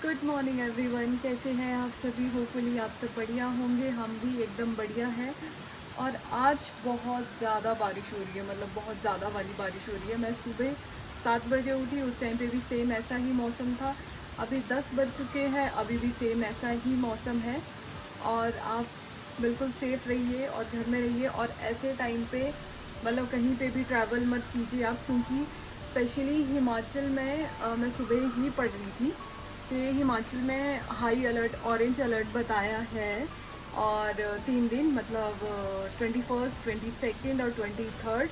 Good morning everyone, कैसे हैं आप सभी। होपफुली आप सब बढ़िया होंगे, हम भी एकदम बढ़िया हैं। और आज बहुत ज़्यादा बारिश हो रही है, मतलब बहुत ज़्यादा वाली बारिश हो रही है। मैं सुबह 7 बजे उठी, उस टाइम पे भी सेम ऐसा ही मौसम था। अभी 10 बज चुके हैं, अभी भी सेम ऐसा ही मौसम है। और आप बिल्कुल सेफ़ रहिए और घर में रहिए। और ऐसे टाइम पे मतलब कहीं पे भी ट्रैवल मत कीजिए आप, क्योंकि स्पेशली हिमाचल में मैं सुबह ही पढ़ रही थी कि हिमाचल में हाई अलर्ट, ऑरेंज अलर्ट बताया है। और 3 दिन मतलब 21st, 22nd और 23rd।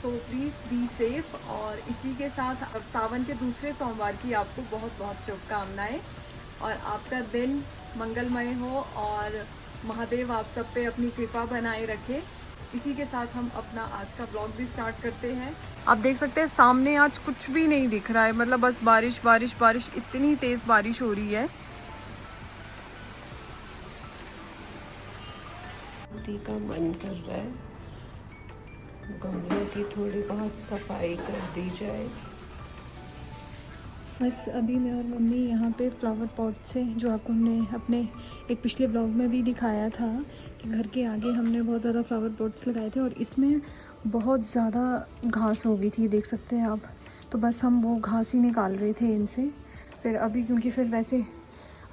So please be safe. और इसी के साथ अब सावन के दूसरे सोमवार की आपको बहुत बहुत शुभकामनाएं। और आपका दिन मंगलमय हो और महादेव आप सब पे अपनी कृपा बनाए रखे। इसी के साथ हम अपना आज का ब्लॉग भी स्टार्ट करते हैं। आप देख सकते हैं सामने आज कुछ भी नहीं दिख रहा है, मतलब बस बारिश बारिश बारिश, इतनी तेज़ बारिश हो रही है। शांति का मन कर रहा है, गमलों की थोड़ी बहुत सफाई कर दी जाए। बस अभी मैं और मम्मी यहाँ पे फ्लावर पॉट से, जो आपको हमने अपने एक पिछले ब्लॉग में भी दिखाया था कि घर के आगे हमने बहुत ज़्यादा फ्लावर पॉट्स लगाए थे और इसमें बहुत ज़्यादा घास हो गई थी, देख सकते हैं आप। तो बस हम वो घास ही निकाल रहे थे इनसे। फिर अभी क्योंकि फिर वैसे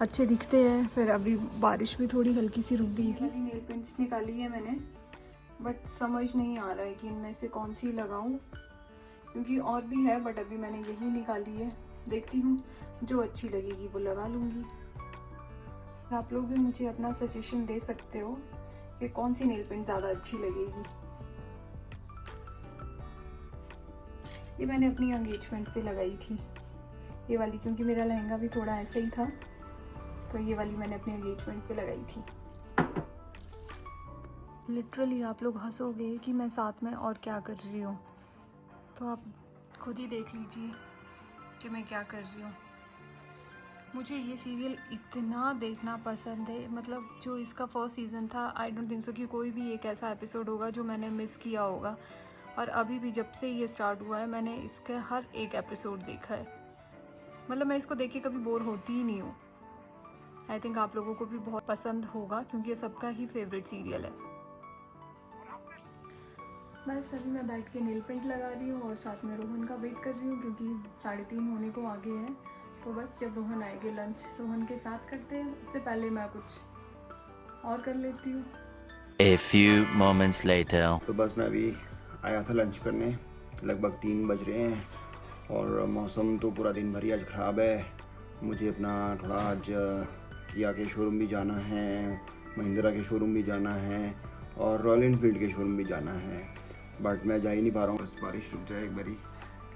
अच्छे दिखते हैं, फिर अभी बारिश भी थोड़ी हल्की सी रुक गई थी। नेल पेंट्स निकाली है मैंने, बट समझ नहीं आ रहा है कि इनमें से कौन सी लगाऊं, क्योंकि और भी है, बट अभी मैंने यही निकाली है। देखती हूँ, जो अच्छी लगेगी वो लगा लूँगी। आप लोग भी मुझे अपना सजेशन दे सकते हो कि कौन सी नेल पेंट ज़्यादा अच्छी लगेगी। ये मैंने अपनी एंगेजमेंट पे लगाई थी, ये वाली, क्योंकि मेरा लहंगा भी थोड़ा ऐसा ही था, तो ये वाली मैंने अपनी एंगेजमेंट पे लगाई थी। लिटरली आप लोग हंसोगे कि मैं साथ में और क्या कर रही हूँ, तो आप खुद ही देख लीजिए कि मैं क्या कर रही हूँ। मुझे ये सीरियल इतना देखना पसंद है, मतलब जो इसका फर्स्ट सीज़न था, आई डोंट थिंक सो कि कोई भी एक ऐसा एपिसोड होगा जो मैंने मिस किया होगा। और अभी भी जब से ये स्टार्ट हुआ है, मैंने इसका हर एक एपिसोड देखा है। मतलब मैं इसको देख के कभी बोर होती ही नहीं हूँ। आई थिंक आप लोगों को भी बहुत पसंद होगा, क्योंकि ये सबका ही फेवरेट सीरियल है। बस अभी मैं बैठ के नेल पेंट लगा रही हूँ और साथ में रोहन का वेट कर रही हूँ, क्योंकि 3:30 होने को आगे है। तो बस जब रोहन आएंगे, लंच रोहन के साथ करते हैं, उससे पहले मैं कुछ और कर लेती हूँ। A few moments later. तो बस मैं अभी आया था लंच करने, लगभग 3 बज रहे हैं और मौसम तो पूरा दिन भर ही आज ख़राब है। मुझे अपना थोड़ा आज किया के शोरूम भी जाना है, महिंद्रा के शोरूम भी जाना है और रॉयल एनफील्ड के शोरूम भी जाना है, बट मैं जा ही नहीं पा रहा हूँ। बस बारिश रुक जाए एक बारी।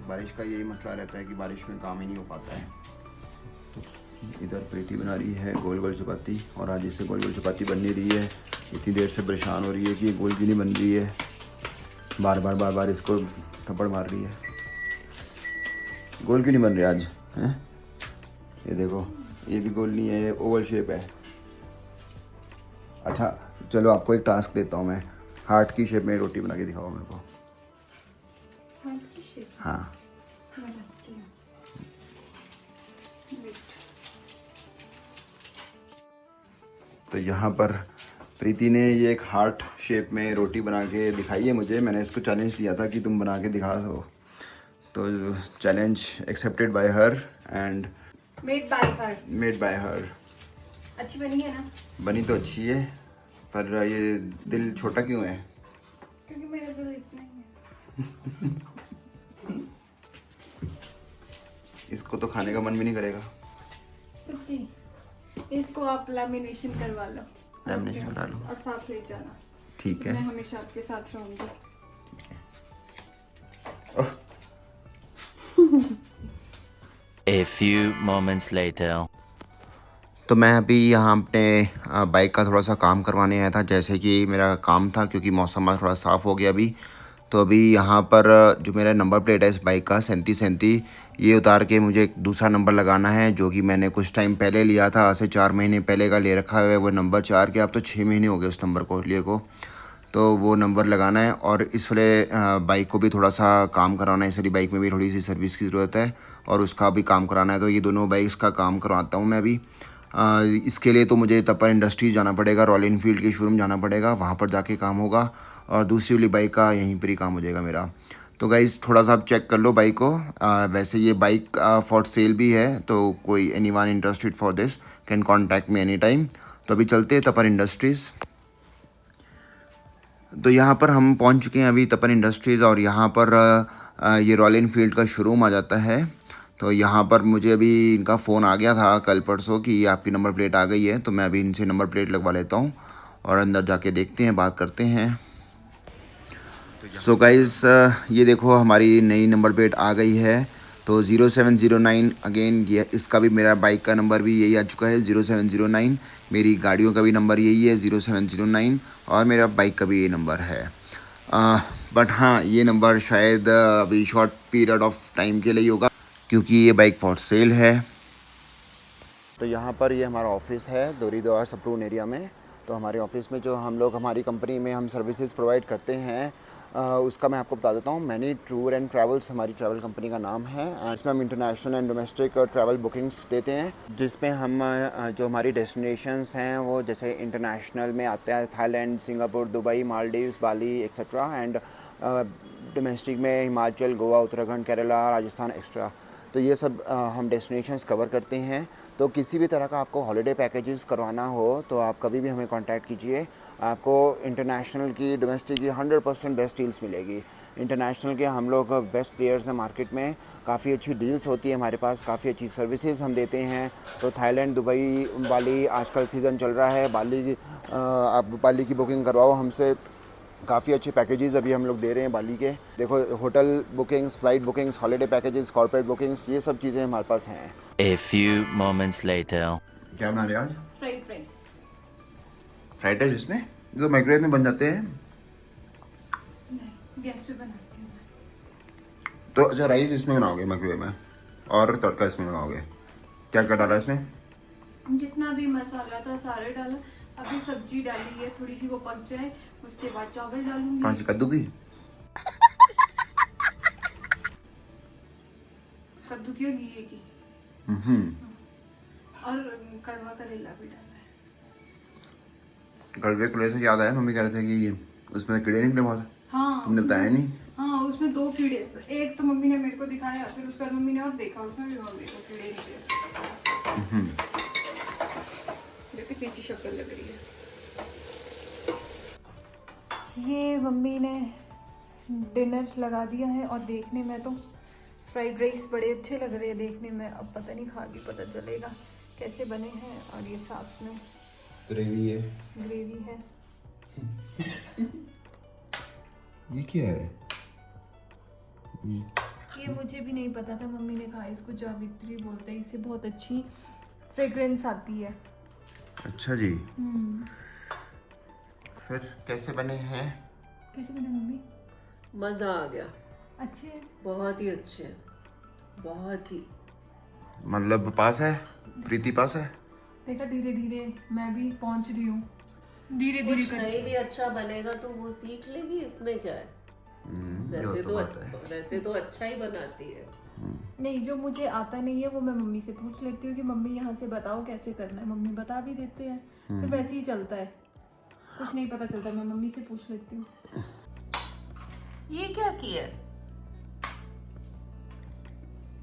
बारिश का यही मसला रहता है कि बारिश में काम ही नहीं हो पाता है। इधर प्रीति बना रही है गोल गोल चपाती, और आज इससे गोल गोल चपाती बन नहीं रही है। इतनी देर से परेशान हो रही है कि ये गोल की नहीं बन रही है, बार बार इसको थप्पड़ मार रही है। गोल क्यों नहीं बन रही आज हैं? ये देखो, ये भी गोल नहीं है, ये ओवल शेप है। अच्छा चलो, आपको एक टास्क देता हूँ मैं, हार्ट की शेप में रोटी बना के दिखाओ मेरे को। हार्ट की शेप हाँ, बनाती हूँ। तो यहाँ पर प्रीति ने ये एक हार्ट शेप में रोटी बना के दिखाई है मुझे। मैंने इसको चैलेंज दिया था कि तुम बना के दिखा दो, तो challenge accepted by her and made by her. Made by हर। अच्छी बनी है ना? बनी तो अच्छी है, पर ये दिल छोटा क्यों है? क्योंकि मेरा दिल इतना ही है। इसको तो खाने का मन भी नहीं करेगा। सच्ची, इसको आप लैमिनेशन करवा लो। लैमिनेशन करा लो और साथ ले जाना। ठीक मैं है। हमेशा आपके साथ रहूंगी। A few moments later. तो मैं अभी यहाँ अपने बाइक का थोड़ा सा काम करवाने आया था, जैसे कि मेरा काम था, क्योंकि मौसम आज थोड़ा साफ़ हो गया अभी। तो अभी यहाँ पर जो मेरा नंबर प्लेट है इस बाइक का 3737, ये उतार के मुझे एक दूसरा नंबर लगाना है, जो कि मैंने कुछ टाइम पहले लिया था, आज से 4 महीने पहले का ले रखा है वो नंबर 4 के। अब तो 6 महीने हो गए उस नंबर को लिए को। तो वो नंबर लगाना है और इस वाले बाइक को भी थोड़ा सा काम कराना है, इस वाली बाइक में भी थोड़ी सी सर्विस की ज़रूरत है। और उसका भी काम कराना है, तो ये दोनों बाइक्स का काम करवाता हूँ मैं अभी। इसके लिए तो मुझे तपर इंडस्ट्रीज़ जाना पड़ेगा, रॉयल इनफील्ड के शोरूम जाना पड़ेगा, वहाँ पर जाके काम होगा, और दूसरी वाली बाइक का यहीं पर ही काम हो जाएगा मेरा। तो गाइज़ थोड़ा सा आप चेक कर लो बाइक को। वैसे ये बाइक फॉर सेल भी है, तो कोई anyone interested for this can contact me any time. तो अभी चलते हैं तपर इंडस्ट्रीज़। तो यहाँ पर हम पहुँच चुके हैं अभी तपन इंडस्ट्रीज़, और यहाँ पर ये रॉयल इनफील्ड का शोरूम आ जाता है। तो यहाँ पर मुझे अभी इनका फ़ोन आ गया था कल परसों कि आपकी नंबर प्लेट आ गई है, तो मैं अभी इनसे नंबर प्लेट लगवा लेता हूँ और अंदर जाके देखते हैं, बात करते हैं। सो गाइस ये देखो हमारी नई नंबर प्लेट आ गई है। तो 0709 अगेन, ये इसका भी मेरा बाइक का नंबर भी यही आ चुका है 0709। मेरी गाड़ियों का भी नंबर यही है 0709, और मेरा बाइक का भी ये नंबर है। बट हाँ, ये नंबर शायद अभी शॉर्ट पीरियड ऑफ टाइम के लिए होगा, क्योंकि ये बाइक फॉर सेल है। तो यहाँ पर ये हमारा ऑफिस है दोरीदोर सप्रून एरिया में। तो हमारे ऑफिस में जो हम लोग हमारी कंपनी में हम सर्विसेज प्रोवाइड करते हैं, उसका मैं आपको बता देता हूँ। मैनी टूर एंड ट्रैवल्स हमारी ट्रैवल कंपनी का नाम है। इसमें हम international and domestic travel bookings देते हैं, जिसमें हम जो हमारी डेस्टिनेशंस हैं वो जैसे इंटरनेशनल में आते हैं Thailand, Singapore, Dubai, Maldives, Bali etcetera, and domestic में हिमाचल, गोवा, उत्तराखंड, केरला, राजस्थान एक्स्ट्रा। तो ये सब हम डेस्टिनेशंस कवर करते हैं। तो किसी भी तरह का आपको हॉलिडे पैकेजेस करवाना हो तो आप कभी भी हमें कांटेक्ट कीजिए। आपको इंटरनेशनल की, डोमेस्टिक की 100% बेस्ट डील्स मिलेगी। इंटरनेशनल के हम लोग बेस्ट प्लेयर्स हैं मार्केट में, काफ़ी अच्छी डील्स होती है हमारे पास, काफ़ी अच्छी सर्विसेज हम देते हैं। तो थाईलैंड, दुबई, बाली, आजकल सीज़न चल रहा है, बाली आप बाली की बुकिंग करवाओ हमसे, काफ़ी अच्छे पैकेजेस अभी हम लोग दे रहे हैं बाली के। देखो, hotel bookings, flight bookings, holiday packages, corporate bookings, ये सब चीज़ें हमारे पास हैं। A few moments later. क्या बना रहे हो आज? Fried rice. फ्राइड राइस इसमें? ये तो माइक्रोवेव में बन जाते हैं। नहीं, गैस पे बनाती हूँ मैं। तो अच्छा, राइस इसमें बनाओगे माइक्रोवेव में, और तड़का इसमें लगाओगे? क्या क्या डाला इसमें? जितना भी मसाला था सारे डाला। अभी सब्जी डाली है, थोड़ी सी वो पक जाए, उसके बाद चावल डालूंगी। कौन सी, कद्दू की? कद्दू की और घिये की, और कड़वा करेला भी डाला है। कड़वे करेले से याद आया, मम्मी कह रहे थे कि उसमें कीड़े निकले बहुत। हाँ, तुमने बताया नहीं? हाँ, उसमें 2 कीड़े, एक तो मम्मी ने मेरे को दिखाया, फिर उसके बाद मम्मी ने और देखा, उसमें भी और देखा कीड़े निकले। देखो कैसी शक्ल लग रही है। ये मम्मी ने डिनर लगा दिया है, और देखने में तो फ्राइड राइस बड़े अच्छे लग रहे हैं देखने में। अब पता नहीं, खा के पता चलेगा कैसे बने हैं। और ये साथ में ग्रेवी है। ग्रेवी है। ये क्या है? ये मुझे भी नहीं पता था, मम्मी ने कहा इसको जावित्री बोलते हैं, इससे बहुत अच्छी फ्रेग्रेंस आती है। अच्छा जी। फिर कैसे बने हैं? कैसे बने मम्मी? मज़ा आ गया, अच्छे हैं? बहुत ही अच्छे, बहुत ही। मतलब पास है, प्रीति पास है। देखा, धीरे धीरे मैं भी पहुंच रही हूँ, धीरे धीरे कुछ नहीं भी अच्छा बनेगा तो वो सीख लेगी, इसमें क्या है। वैसे तो अच्छा ही बनाती है। नहीं, जो मुझे आता नहीं है वो मैं मम्मी से पूछ लेती हूँ कि मम्मी यहाँ से बताओ कैसे करना है। मम्मी बता भी देते हैं, फिर वैसे ही चलता है। कुछ नहीं पता चलता, मैं मम्मी से पूछ लेती हूँ। ये क्या किया?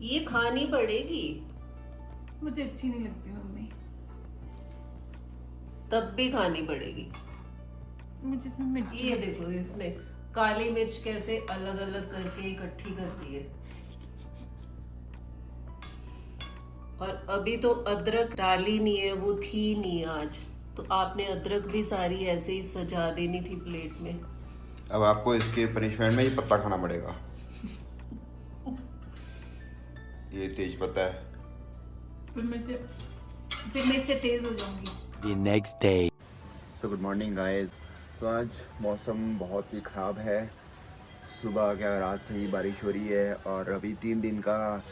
ये खानी पड़ेगी। मुझे अच्छी नहीं लगती मम्मी। तब भी खानी पड़ेगी। मुझे इसमें मिर्ची। ये देखो, इसने काली मिर्च कैसे अलग अलग करके इकट्ठी कर दी है। और अभी तो अदरक डाली नहीं है, वो थी नहीं आज, तो आपने अदरक भी सारी ऐसे ही सजा देनी थी प्लेट में। अब आपको इसके पनिशमेंट में ये पत्ता खाना पड़ेगा। ये तेज पत्ता है। फिर मैं इससे तेज हो जाऊंगी। The next day. So good morning guys. तो आज मौसम बहुत ही ख़राब है। सुबह क्या रात से ही बारिश हो रही है, और अभी 3 दिन का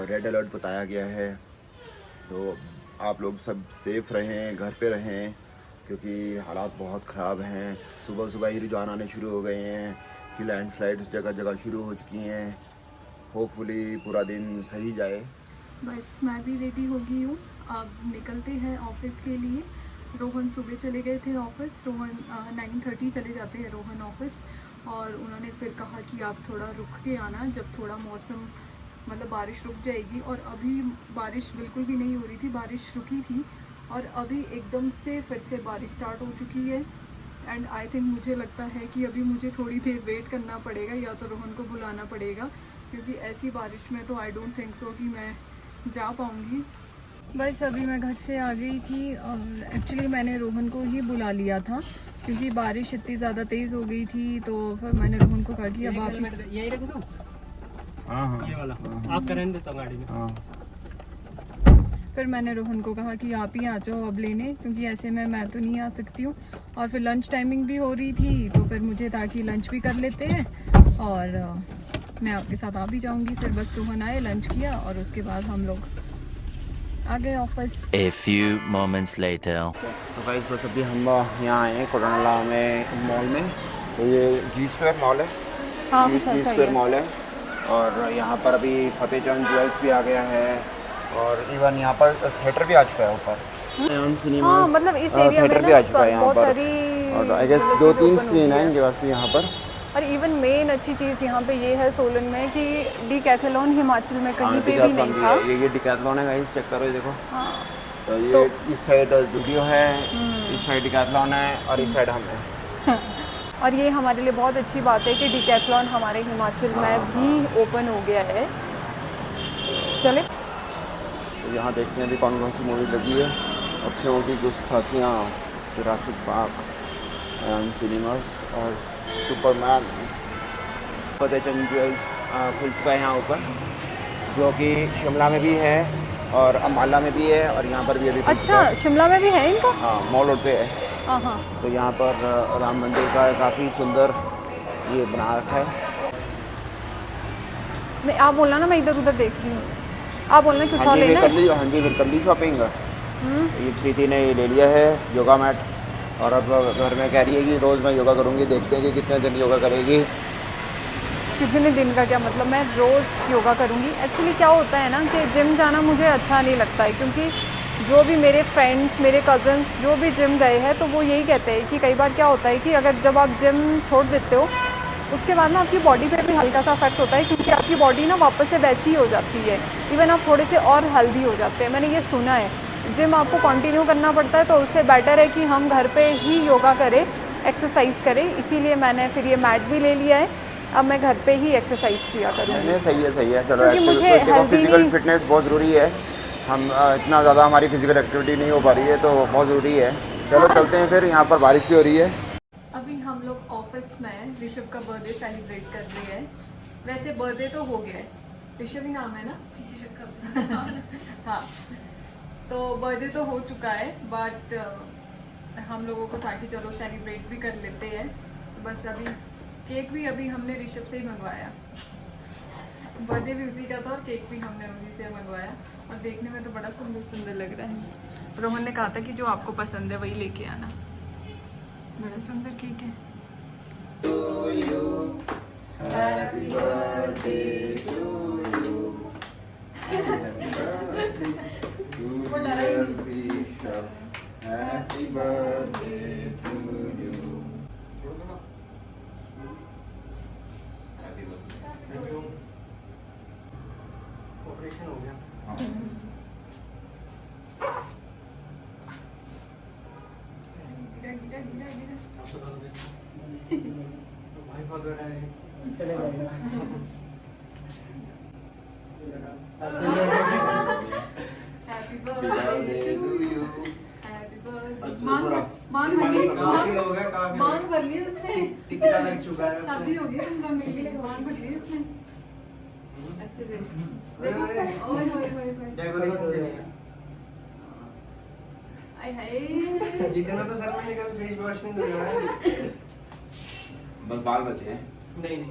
रेड अलर्ट बताया गया है। तो आप लोग सब सेफ़ रहें, घर पे रहें, क्योंकि हालात बहुत ख़राब हैं। सुबह सुबह ही रुझान आने शुरू हो गए हैं कि लैंडस्लाइड्स जगह जगह शुरू हो चुकी हैं। होपफुली पूरा दिन सही जाए। बस मैं भी रेडी हो गई हूँ, अब निकलते हैं ऑफिस के लिए। रोहन सुबह चले गए थे ऑफिस, रोहन 9:30 चले जाते हैं रोहन ऑफिस, और उन्होंने फिर कहा कि आप थोड़ा रुक के आना जब थोड़ा मौसम मतलब बारिश रुक जाएगी। और अभी बारिश बिल्कुल भी नहीं हो रही थी, बारिश रुकी थी और अभी एकदम से फिर से बारिश स्टार्ट हो चुकी है। एंड आई थिंक मुझे लगता है कि अभी मुझे थोड़ी देर वेट करना पड़ेगा या तो रोहन को बुलाना पड़ेगा, क्योंकि ऐसी बारिश में तो आई डोंट थिंक सो कि मैं जा पाऊँगी। बस अभी मैं घर से आ गई थी और एक्चुअली मैंने रोहन को ही बुला लिया था क्योंकि बारिश इतनी ज़्यादा तेज़ हो गई थी। तो फिर मैंने रोहन को कहा कि अब आप यही रख दूं? हाँ ये वाला आप करने देता हूँ गाड़ी में। हाँ। फिर मैंने रोहन को कहा कि आप ही आ जाओ अब लेने, क्योंकि ऐसे में मैं तो नहीं आ सकती हूँ। और फिर लंच टाइमिंग भी हो रही थी तो फिर मुझे ताकि लंच भी कर लेते हैं और मैं आपके साथ आ भी जाऊँगी। फिर बस रोहन आए, लंच किया और उसके बाद हम लोग आ गए office. A few moments later. तो गाइस बस अभी हम यहाँ आए हैं कोरोनाला में मॉल में। तो ये जी स्क्वायर मॉल है, हाँ, जी स्क्वायर मॉल है। और यहाँ पर अभी फतेहचंद ज्वेल्स भी आ गया है और इवन यहाँ पर थिएटर भी आ चुका है ऊपर। हाँ, मतलब इस एरिया में थिएटर भी आ चुका है यहाँ पर और आई गेस 2-3 स्क्रीन है इनके पास भी यहाँ पर। और इवन मेन अच्छी चीज़ यहाँ पे ये है सोलन में कि डिकैथलॉन हिमाचल में कहीं पे भी नहीं था। ये डिकैथलॉन है गाइस, चेक करो ये देखो। हाँ। तो ये इस साइड ज़ूडियो है, इस साइड डिकैथलॉन है और इस साइड हम हैं। और ये हमारे लिए बहुत अच्छी बात है कि डिकैथलॉन हमारे हिमाचल में भी ओपन हो गया है। चले तो यहाँ देखते हैं अभी कौन कौन सी मूवी लगी है। अक्षयों की गुस्ताखियाँ, जुरासिक पार्क, सिनेमास और सुपरमैन। फतेहचंद ज्वेल्स खुल चुका है यहाँ ऊपर, जो कि शिमला में भी है और अम्बाला में भी है और यहाँ पर भी अभी खुल चुका है। शिमला में भी है इनका? हाँ, मॉल रोड पे है। हाँ। तो यहाँ पर राम मंदिर का काफ़ी सुंदर ये बना रखा है। मैं आप बोलना ना, मैं इधर उधर देख रही हूँ, आप बोलना कुछ और लेना है? हाँ जी, कर ली शॉपिंग। ये प्रीति ने ले लिया है योगा मैट और अब घर में कह रही है कि रोज़ मैं योगा करूँगी। देखते हैं कि कितने दिन योगा करेगी। कितने दिन का क्या मतलब, मैं रोज़ योगा करूँगी। एक्चुअली क्या होता है ना कि जिम जाना मुझे अच्छा नहीं लगता है, क्योंकि जो भी मेरे फ्रेंड्स, मेरे कज़न्स जो भी जिम गए हैं तो वो यही कहते हैं कि कई बार क्या होता है कि अगर जब आप जिम छोड़ देते हो उसके बाद ना आपकी बॉडी पे भी हल्का सा इफेक्ट होता है, क्योंकि आपकी बॉडी ना वापस से वैसी ही हो जाती है। इवन आप थोड़े से और हेल्दी हो जाते हैं, मैंने ये सुना है। जिम आपको कंटिन्यू करना पड़ता है तो उससे बेटर है कि हम घर पे ही योगा करें, एक्सरसाइज करें। इसीलिए मैंने फिर ये मैट भी ले लिया है, अब मैं घर पे ही एक्सरसाइज किया करूँगी। सही है चलो। फिजिकल फिटनेस बहुत ज़रूरी है। हम इतना ज़्यादा हमारी फिजिकल एक्टिविटी नहीं हो पा रही है तो बहुत ज़रूरी है। चलो चलते हैं फिर। यहाँ पर बारिश भी हो रही है। अभी हम लोग ऑफिस में ऋषभ का बर्थडे सेलिब्रेट कर रहे हैं। वैसे बर्थडे तो हो गया है, ऋषभ ही नाम है ना? हाँ, तो बर्थडे तो हो चुका है, बट हम लोगों को था कि चलो सेलिब्रेट भी कर लेते हैं। बस अभी केक भी अभी हमने ऋषभ से ही मंगवाया। बर्थडे भी उसी का था और केक भी हमने उसी से मंगवाया और देखने में तो बड़ा सुंदर सुंदर लग रहा है। रोहन ने कहा था कि जो आपको पसंद है वही लेके आना। बड़ा सुंदर केक है। Happy birthday to you. Happy birthday to you. Operation हो गया। भाई बहुत बड़ा है। चले जाएगा। Happy birthday birthday to you. Happy birthday. अच्छा, मांग पूरा। मांग भर ली, काफी हो गया, काफी। मांग भर ली उसने। टिक्का लग चुका है। शादी हो गई उनका, मिल गई, मांग भर ली उसने। अच्छे से देखो। ओए होए होए होए। डेकोरेशन के लिए। आय हाय। इतना तो सर मैंने कहा फेस वॉश में लगाया। बस बाल बचे हैं। नहीं।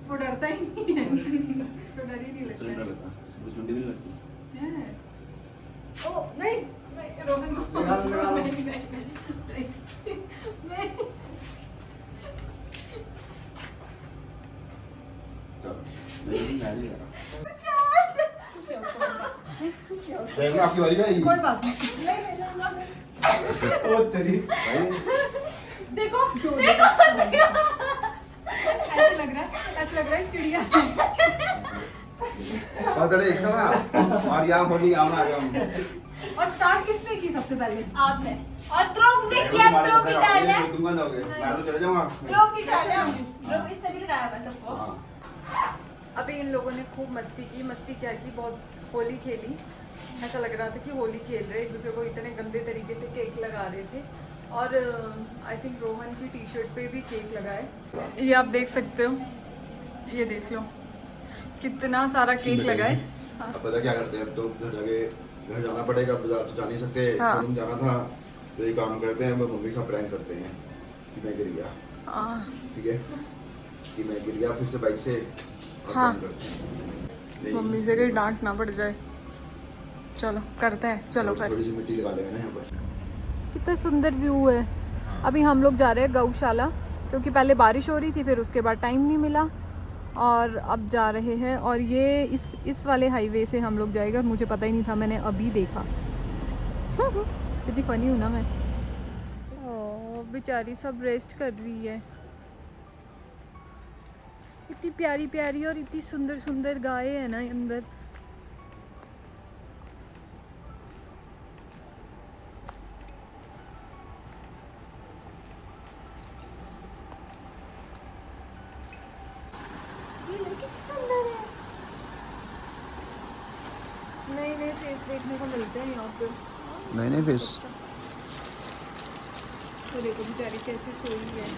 वो डरता ही नहीं है। उसको डर ही नहीं लगता है। उसको चुंडी भी नहीं लगती। है। ओ नहीं नहीं, रोहन को लगा लो। नहीं। देखना आपकी बारी आएगी। कोई बात नहीं, ले लेना। ओ तेरी भाई देखो देखो ऐसे लग रहा है चिड़िया। और तेरे इसका ना और यहाँ होली आना आ गया। और स्टार्ट किसने की सबसे पहले? आपने। और ध्रुव ने किया, ध्रुव की टाइल है। तुम कहाँ जाओगे? मैं तो चले जाऊँगा। ध्रुव की टाइल है। ध्रुव इसने भी लगाया हुआ सबको। हाँ। अभी इन लोगों ने खूब मस्ती की। मस्ती क्या की, बहुत होली खेली। ऐसा लग रहा था कि होली खेल रहे, एक दूसरे को इतने गंदे तरीके से केक लगा रहे थे। और आई थिंक रोहन की टी शर्ट पे भी केक लगाए। ये आप देख सकते हो, ये देख लो कितना सारा केक लगाए। अब पता क्या करते हैं, अब तो घर जाना पड़ेगा, बाजार तो जा नहीं सकते, हाँ। शोरूम जाना था, तो ये काम करते हैं, वो मम्मी का प्रैंक करते हैं कि मैं गिर गया, हाँ ठीक है, कि मैं गिर गया फिर से बाइक से, और हाँ। प्रैंक करते हैं। नहीं, मम्मी से कहीं डांट ना पड़ जाए। चलो करते हैं, चलो और फिर। थोड़ी सी मिट्टी लगा लेंगे ना यहाँ पर। कितना सुंदर व्यू है। अभी हम लोग जा रहे हैं गौशाला, क्योंकि पहले बारिश हो रही थी, फिर उसके बाद टाइम नहीं मिला, और अब जा रहे हैं। और ये इस वाले हाईवे से हम लोग जाएगा, और मुझे पता ही नहीं था, मैंने अभी देखा। कितनी फनी हूँ ना मैं। ओह बेचारी सब रेस्ट कर रही है। इतनी प्यारी प्यारी और इतनी सुंदर सुंदर गाय है ना अंदर। नए नए फेस देखने को मिलते हैं यहाँ पे। नहीं फेस तो देखो बेचारी कैसे सोई है।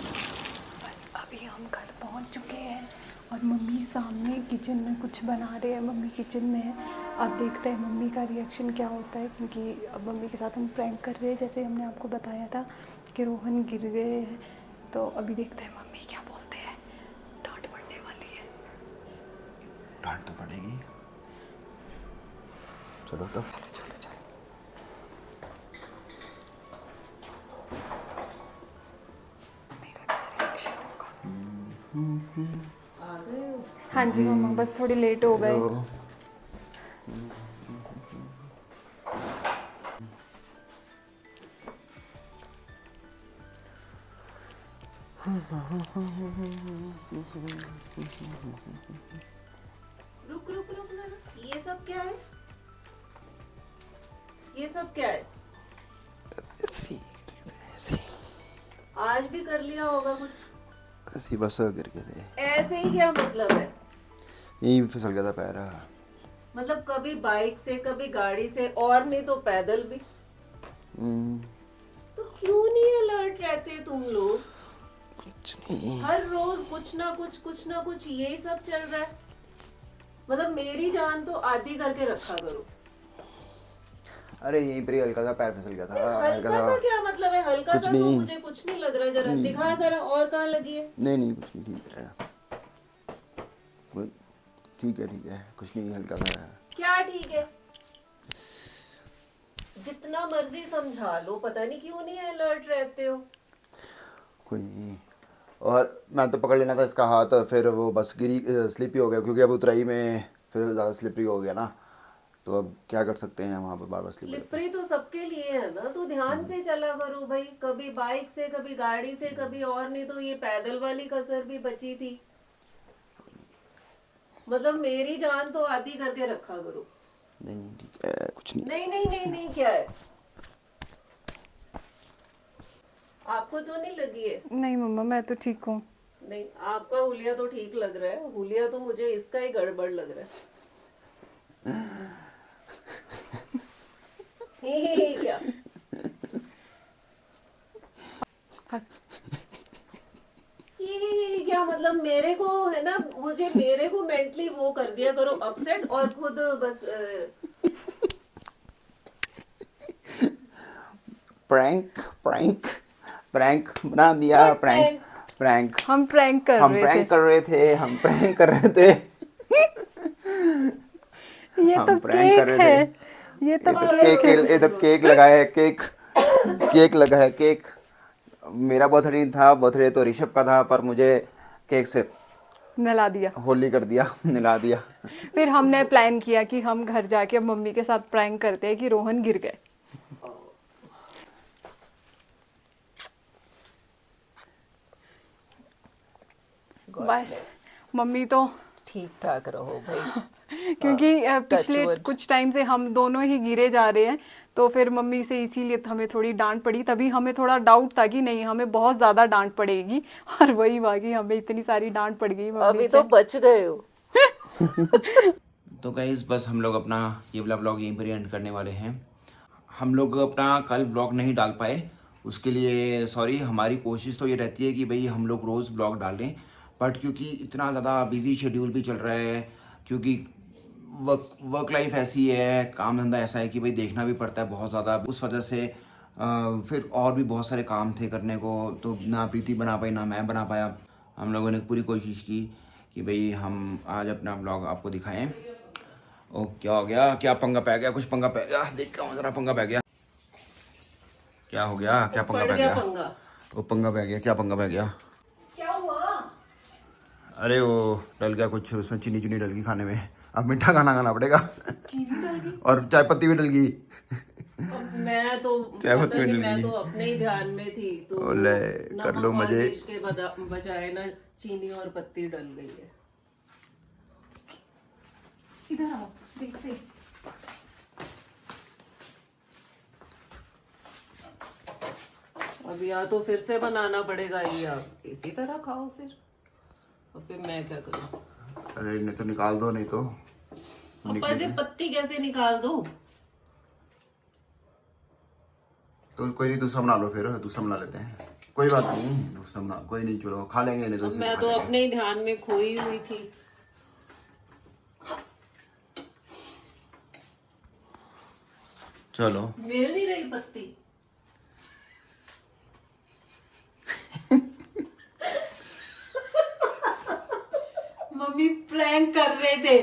बस अभी हम घर पहुँच चुके हैं, और मम्मी सामने किचन में कुछ बना रहे हैं। मम्मी किचन में है, अब देखते हैं मम्मी का रिएक्शन क्या होता है, क्योंकि अब मम्मी के साथ हम प्रैंक कर रहे हैं, जैसे हमने आपको बताया था कि रोहन गिर गए हैं। तो अभी देखते हैं मम्मी क्या बोलते हैं। डांट पड़ने वाली है। डांट तो पड़ेगी। चलो तो चलो चलो। हाँ जी मम्मा, बस थोड़ी लेट हो गए। रुक रुक रुक ना, ये सब क्या है? ये सब क्या है? आज भी कर लिया होगा कुछ। ऐसी बस गिर गए थे, ऐसे ही क्या मतलब है? यही फिसल गया था पैर। मतलब कभी बाइक से, कभी गाड़ी से, और नहीं तो पैदल भी। तो क्यों नहीं अलर्ट रहते तुम लोग? कुछ नहीं, हर रोज कुछ ना कुछ यही सब चल रहा है। मतलब मेरी जान तो आधी करके रखा करो। अरे यहीं पर ही हल्का सा पैर फिसल गया था। हल्का सा क्या मतलब है? हल्का कुछ सा तो नहीं। मुझे कुछ नहीं लग रहा। जरा दिखा जरा, और कहाँ लगी है? नहीं कुछ नहीं, ठीक है, ठीक है, कुछ नहीं, हल्का सा है। क्या ठीक है? जितना मर्जी समझा लो, पता नहीं क्यों नहीं अलर्ट रहते हो। कोई नहीं। और मैं तो पकड़ लेना था इसका हाथ, फिर वो बस गिरी, स्लिपी हो गया, क्योंकि अब उतराई में फिर ज़्यादा स्लिपरी हो गया ना, तो अब क्या कर सकते हैं, वहाँ पर बार बार स्लिपरी तो सबके लिए है ना, तो ध्यान से चला करो भाई। कभी बाइक से, कभी गाड़ी से, कभी और नहीं तो ये पैदल वाली कसर भी बची थी। मतलब मेरी जान तो आधी करके रखा करो। नहीं ठीक है, कुछ नहीं। नहीं क्या है? आपको तो नहीं लगी है? नहीं मम्मा, मैं तो ठीक हूँ। नहीं, आपका हुलिया तो ठीक लग रहा है। हुलिया तो मुझे इसका ही गड़बड़ लग रहा है। क्या? ये क्या मतलब? मेरे को है ना, मेरे को मेंटली वो कर दिया करो अपसेट, और खुद बस प्रैंक बना दिया। प्रैंक हम प्रैंक कर हम रहे प्रैंक कर रहे थे। ये हम तो prank कर केक रहे है। थे। ये तो ये तो केक लगा है, केक लगा है। केक मेरा बर्थडे था, बर्थडे तो ऋषभ का था, पर मुझे केक से नहला दिया, होली कर दिया, नहला दिया। फिर हमने प्लान किया कि हम घर जाके मम्मी के साथ प्रैंक करते हैं कि रोहन गिर गए। बस मम्मी तो ठीक ठाक रहो भाई। क्योंकि पिछले wood। कुछ टाइम से हम दोनों ही गिरे जा रहे हैं, तो फिर मम्मी से इसीलिए हमें थोड़ी डांट पड़ी। तभी हमें थोड़ा डाउट था कि नहीं हमें बहुत ज़्यादा डांट पड़ेगी, और वही बाकी हमें इतनी सारी डांट पड़ गई मम्मी अभी से। तो बच गए हो। तो गाइस बस हम लोग अपना ये वाला ब्लॉग यहीं पर ही एंड करने वाले हैं। हम लोग अपना कल ब्लॉग नहीं डाल पाए, उसके लिए सॉरी। हमारी कोशिश तो ये रहती है कि भाई हम लोग रोज़ ब्लॉग डालें, बट क्योंकि इतना ज़्यादा बिजी शेड्यूल भी चल रहा है, क्योंकि वर्क लाइफ ऐसी है, काम धंधा ऐसा है कि भाई देखना भी पड़ता है बहुत ज़्यादा। उस वजह से फिर और भी बहुत सारे काम थे करने को, तो ना प्रीति बना पाई ना मैं बना पाया। हम लोगों ने पूरी कोशिश की कि भाई हम आज अपना ब्लॉग आपको दिखाएं। ओ क्या हो गया, क्या पंगा पै गया? कुछ पंगा पै गया, देख के जरा पंगा पै गया। क्या हो गया, क्या पंगा पड़ पै गया गया? पंगा। वो पंगा पै गया, क्या पंगा पै गया? क्या हुआ? अरे वो डल गया कुछ, उसमें चीनी चुनी डल गई खाने में। अब मीठा खाना खाना पड़ेगा। और चाय पत्ती भी डल गई। अब मैं तो चाय पता पत्ती भी नहीं, डल मैं गई। तो अपने ही ध्यान में थी, तो ओले, कर लो नमक और मजे। मिर्च के बजाय ना चीनी और पत्ती डल गई है। इधर आओ, देखते। अब या तो फिर से बनाना पड़ेगा, या इसी तरह खाओ फिर। और फिर मैं क्या करूँ? अरे नहीं तो निकाल दो, नहीं तो अब पत्ती कैसे निकाल दो? तो कोई नहीं, दूसरा बना लो, फिर दूसरा बना लेते हैं। कोई बात नहीं, दूसरा बना, कोई नहीं, चलो खा लेंगे। नहीं तो अब सिर्फ मैं खा तो लेंगे। अपने ही ध्यान में खोई हुई थी। चलो मिल नहीं रही पत्ती। मम्मी प्रैंक कर रहे थे।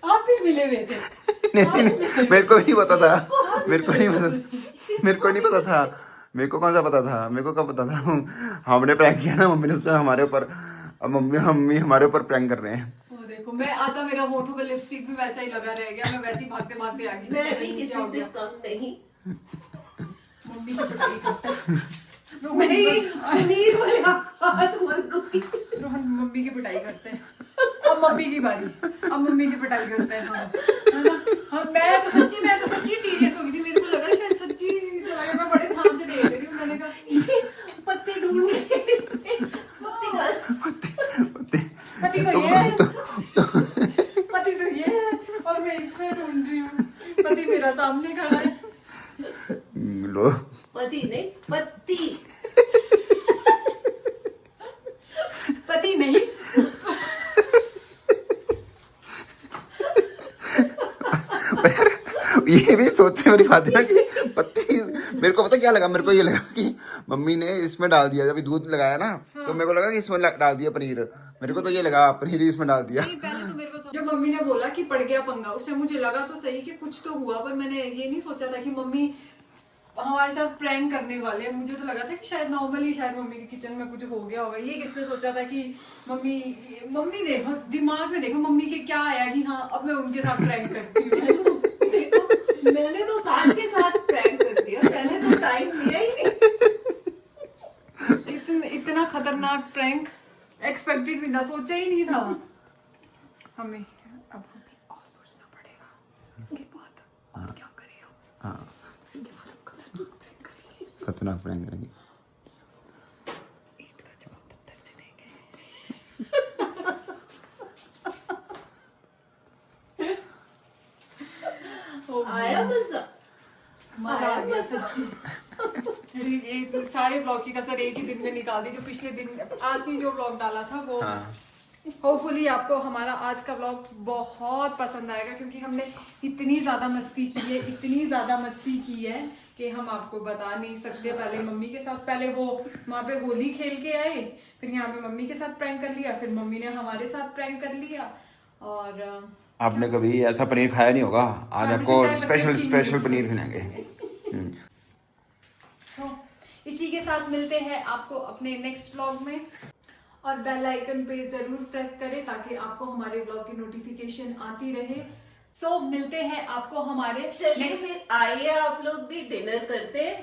आप भी मिले हुए थे। नहीं, मेरे को नहीं पता था, मेरे को नहीं पता, मेरे को नहीं पता था। मेरे को कौन सा पता था? मेरे को कब पता था? हमने प्रैंक किया ना, मम्मी ने सोचा हमारे ऊपर, अब मम्मी हमारे ऊपर प्रैंक कर रहे हैं। वो देखो, मैं आता मेरा होठों पे लिपस्टिक भी वैसा ही लगा रह गया, मैं वैसे ही भागते भागते आ गई। मैं भी क्या हो किसी से गया? कम नहीं। मम्मी की पिटाई करता है। पनीर वाले हाथ मत दो। रोहन मम्मी की पिटाई करते हैं। अब मम्मी की बारी, अब मम्मी की पिटाई करते हैं हम, है ना? मैं तो सच्ची सीरियस हो गई थी। मेरे को लगा शायद सच्ची चला गया। मैं बड़े ध्यान से देख रही हूँ, मैंने कहा पत्ती ढूंढ रही है। पति तो ये है, पति तो ये है, और मैं इसमें ढूंढ रही हूँ। पति मेरा सामने खड़ा है। लो पति नहीं, पत्ती। पति नहीं, ये भी सोचने वाली बात है ना कि पत्ती। मेरे को पता क्या लगा, मेरे को ये लगा कि मम्मी ने इसमें डाल दिया। जब दूध लगाया ना, तो मेरे को लगा कि इसमें डाल दिया पनीर। मेरे को तो ये लगा पनीर इसमें डाल दिया। पहले तो मेरे को जब मम्मी ने बोला कि पड़ गया पंगा, उससे मुझे लगा तो सही कि कुछ तो हुआ, पर मैंने ये नहीं सोचा था कि मम्मी हमारे साथ प्रैंक करने वाले हैं। मुझे तो लगा था कि शायद नॉर्मली शायद मम्मी के किचन में कुछ हो गया होगा। ये किसने सोचा था कि मम्मी देखो दिमाग में, देखो मम्मी के क्या आया कि हाँ अब मैं उनके साथ प्रैंक करती हूँ। देखो मैंने तो साथ के साथ प्रैंक कर दिया, मैंने तो टाइम लिया ही नहीं। इतना खतरनाक प्रैंक एक्सपेक्टेड भी था, सोचा ही नहीं था। हमें अब और सोचना पड़ेगा इसके बाद और क्या करें हम। हाँ, इसके बाद हम खतरनाक प्रैंक करेंगे। खतरनाक प्रैंक करेंगे। ईंट का जवाब पत्थर से देंगे। आया मजा, मजा आ गया सच्ची। ये सारे ब्लॉग की कसर एक ही दिन में निकाल दी। जो पिछले दिन आज ही जो ब्लॉग डाला था वो होपफुली आपको हमारा आज का ब्लॉग बहुत पसंद आएगा, क्योंकि हमने इतनी ज्यादा मस्ती की है, इतनी ज्यादा मस्ती की है कि हम आपको बता नहीं सकते। पहले मम्मी के साथ, पहले वो वहाँ पे होली खेल के आए, फिर यहाँ पे मम्मी के साथ प्रैंक कर लिया, फिर मम्मी ने हमारे साथ प्रैंक कर लिया। और आपने कभी ऐसा पनीर खाया नहीं होगा, आज हाँ, आपको जैसे चाय पत्ती स्पेशल चीनी स्पेशल मिर्च। पनीर खिलाएंगे। तो इसी के साथ मिलते हैं आपको अपने नेक्स्ट व्लॉग में, और बेल आइकन पे जरूर प्रेस करें ताकि आपको हमारे व्लॉग की नोटिफिकेशन आती रहे। सो मिलते हैं आपको हमारे चलिए नेक्स्ट। फिर आइए आप लोग भी डिनर करते हैं।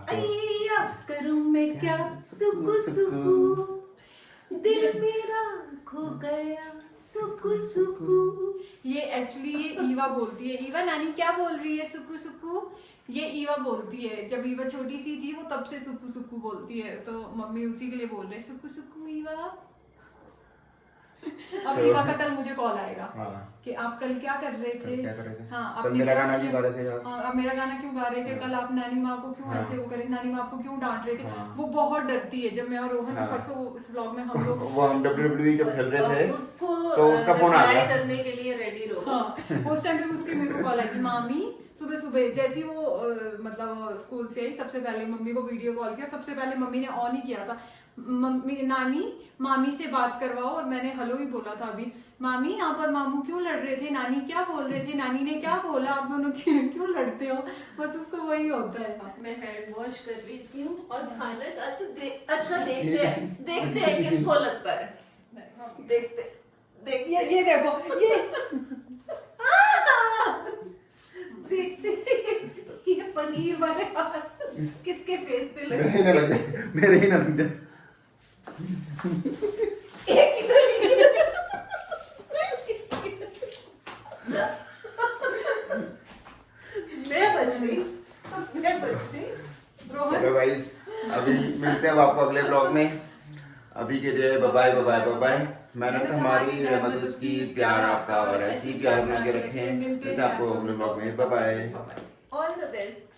आइए याद करूं मैं क्या सुकू सुकू, दिल मेरा खो गया सुकू सुकू। ये एक्चुअली ये ईवा बोलती है। ईवा नानी क्या बोल रही है? सुकू सुकू। ये ईवा बोलती है, जब ईवा छोटी सी थी वो तब से सुकू सुकू बोलती है, तो मम्मी उसी के लिए बोल रहे हैं सुकू सुकू ईवा। अब ईवा का कल मुझे कॉल आएगा कि आप कल क्या कर रहे थे? क्या कर रहे थे? हाँ, कल आपने मेरा क्या गाना किया? क्यों गा रहे थे यार? हाँ, अब मेरा गाना क्यों गा रहे थे? कल आप नानी माँ को क्यों ऐसे वो करे, नानी माँ को क्यों डांट रहे थे? वो बहुत डरती है। जब मैं और रोहन परसों इस व्लॉग में हम लोग वो हम WWE जब खेल रहे थे उसको तो उसका फोन आ गया करने के लिए रेडी रहो। हाँ, उस टाइम पे उसकी मेरे को कॉल आई कि मामी सुबह सुबह जैसी वो मतलब स्कूल से आई, सबसे पहले मम्मी को वीडियो कॉल किया। सबसे पहले मम्मी ने ऑन ही किया था, मम्मी नानी मामी से बात करवाओ, और मैंने हेलो ही बोला था अभी। मामी यहाँ पर मामू क्यों लड़ रहे थे? नानी क्या बोल रहे थे? नानी ने क्या बोला? आप दोनों क्यों लड़ते हो? बस उसको वही होता है। मैं हैंड वॉश कर लेती हूँ और खाना खा तो अच्छा देखते हैं किसको लगता है। देखते ये देखो ये देखते ये पनीर वाले हाथ किसके फेस पे लगे? मेरे ही ना लग जाए, मेरे ही ना लग जाए। मैं बच गई। चलो गाइस, अभी मिलते हैं आपको अगले ब्लॉग में। अभी के लिए बाय बाय बाय बाय। मेहनत हमारी, रहमत उसकी, प्यार आपका, और ऐसी प्यार बना के रखें। मिलते हैं आपको अगले ब्लॉग में। Bye bye. All the best.